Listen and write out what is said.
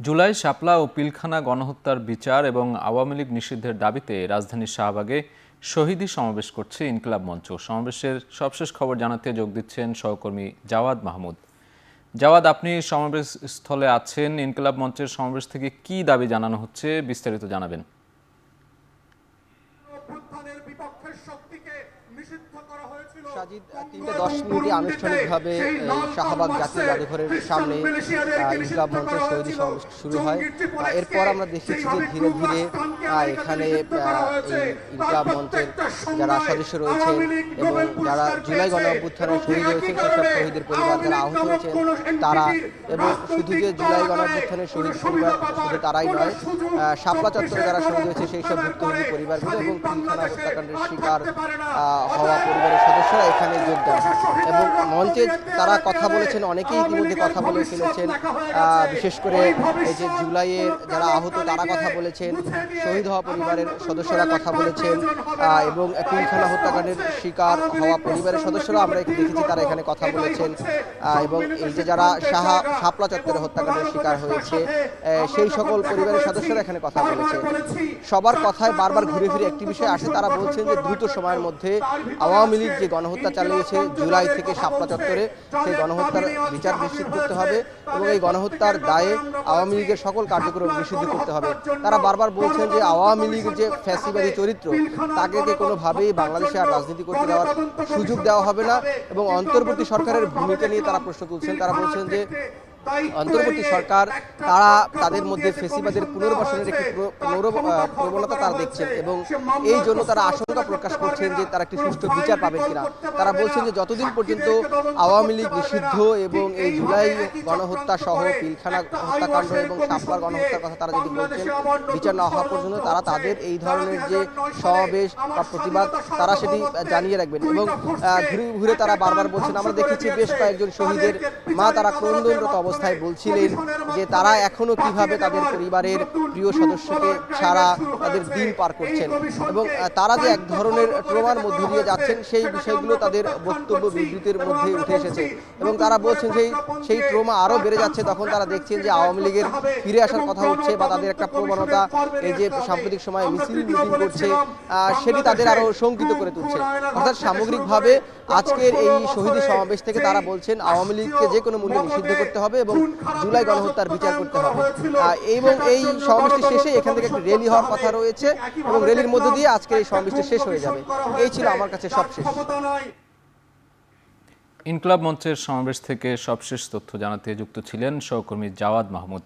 জুলাই শাপলা ও পিলখানা গণহত্যার বিচার এবং আওয়ামী লীগ নিষিদ্ধের দাবিতে রাজধানীর শাহবাগে শহীদী সমাবেশ করছে ইনকিলাব মঞ্চ। সমাবেশের সবশেষ খবর জানাতে যোগ দিচ্ছেন সহকর্মী জাওয়াদ মাহমুদ। জাওয়াদ, আপনি সমাবেশ স্থলে আছেন। ইনকিলাব মঞ্চের সমাবেশ থেকে কি দাবি জানানো হচ্ছে, বিস্তারিত জানাবেন। সাজিদ, 3:10 আনুষ্ঠানিকভাবে শাহবাগ জাতীয় জাদুঘরের সামনে ইনকিলাব মঞ্চের শহীদী সমাবেশ শুরু হয়। এরপর আমরা দেখেছি যে ধীরে ধীরে এখানে এই ইনকিলাব মঞ্চের যারা সদস্য রয়েছেন এবং যারা জুলাই গণঅভ্যুত্থানে শহীদ হয়েছেন সেসব শহীদের পরিবার, যারা আহত হয়েছেন তারা, এবং শুধু যে জুলাই গণঅভ্যুত্থানের শহীদ পরিবার শুধু তারাই নয়, শাপলা চত্বরে যারা শহীদ হয়েছে সেই সব ভুক্তভোগী পরিবারগুলো এবং পিলখানা হত্যাকাণ্ডের শিকার হওয়া পরিবারের সদস্যরা এখানে যোগ দেন। এবং মঞ্চে তারা কথা বলেছেন, অনেকেই ইতিমধ্যে কথা বলে ফেলেছেন। বিশেষ করে এই যে জুলাইয়ের যারা আহত তারা কথা বলেছেন, শহীদ হওয়া পরিবারের সদস্যরা কথা বলেছেন, এবং পিলখানা হত্যাকাণ্ডের শিকার হওয়া পরিবারের সদস্যরা আমরা দেখেছি তারা এখানে কথা বলেছেন। এবং এই যে যারা শাপলা চত্বরে হত্যাকাণ্ডের শিকার হয়েছে সেই সকল পরিবারের সদস্যরা এখানে কথা বলেছে। সবার কথায় বারবার ঘুরে ফিরে একটি বিষয় আসে, তারা বলছেন যে দ্রুত সময়ের মধ্যে আওয়ামী লীগ যে গণহত্যা চালিয়েছে জুলাই থেকে শাপলা চত্বরে, সেই গণহত্যার বিচার নিশ্চিত করতে হবে এবং এই গণহত্যার দায়ে আওয়ামী লীগের সকল কার্যক্রম নিষিদ্ধ করতে হবে। তারা বারবার বলছেন যে আওয়ামী লীগের যে ফ্যাসিবাদী চরিত্র তাকে কোনোভাবেই বাংলাদেশে আর রাজনীতি করতে দেওয়ার সুযোগ দেওয়া হবে না। এবং অন্তর্বর্তী সরকারের ভূমিকা নিয়ে তারা প্রশ্ন তুলছেন। তারা বলছেন যে অন্তর্বর্তী সরকার তারা তাদের মধ্যে ফেসিবাদের পুনর্বাসনের একটি প্রবণতা তারা দেখছেন এবং এই জন্য তারা আশঙ্কা প্রকাশ করছেন যে তারা একটি সুষ্ঠু বিচার পাবেন কিনা। তারা বলছেন যে যতদিন পর্যন্ত আওয়ামী লীগ নিষিদ্ধ এবং এই জুলাই গণহত্যা সহ পিলখানা হত্যাকাণ্ড এবং শাপলার গণহত্যার কথা তারা যদি বলছেন, বিচার না হওয়া পর্যন্ত তারা তাদের এই ধরনের যে সমাবেশ বা প্রতিবাদ তারা সেটি জানিয়ে রাখবেন। এবং ঘুরে ঘুরে তারা বারবার বলছেন, আমরা দেখেছি বেশ কয়েকজন শহীদের মা তারা ক্রন্দনরত অবস্থায় বলছিলেন যে তারা এখনো কিভাবে তাদের পরিবারের প্রিয় সদস্যকে ছাড়া তাদের দিন পার করছেন এবং তারা যে এক ধরনের ট্রমার মধ্য দিয়ে যাচ্ছেন সেই বিষয়গুলো তাদের বক্তব্য বিবৃতির মধ্যে উঠে এসেছে। এবং তারা বলছেন যে সেই ট্রমা আরও বেড়ে যাচ্ছে তখন তারা দেখছেন যে আওয়ামী লীগের ফিরে আসার কথা হচ্ছে বা তাদের একটা প্রবণতা এই যে সাম্প্রতিক সময়ে মিছিল মিটিং করছে সেটি তাদের আরও শঙ্কিত করে তুলছে। অর্থাৎ সামগ্রিকভাবে আজকের এই শহীদী সমাবেশ থেকে তারা বলছেন আওয়ামী লীগকে যে কোনো মূল্যে নিষিদ্ধ করতে হবে এবং জুলাই গণহত্যার বিচার করতে হবে। এবং এই সমাবেশটি শেষে এখান থেকে একটি র্যালি হওয়ার কথা রয়েছে এবং র্যালির মধ্য দিয়ে আজকের এই সমাবেশটি শেষ হয়ে যাবে। এই ছিল আমার কাছে সবশেষ। ইনকিলাব মঞ্চের সমাবেশ থেকে সবশেষ তথ্য জানাতে যুক্ত ছিলেন সহকর্মী জাওয়াদ মাহমুদ।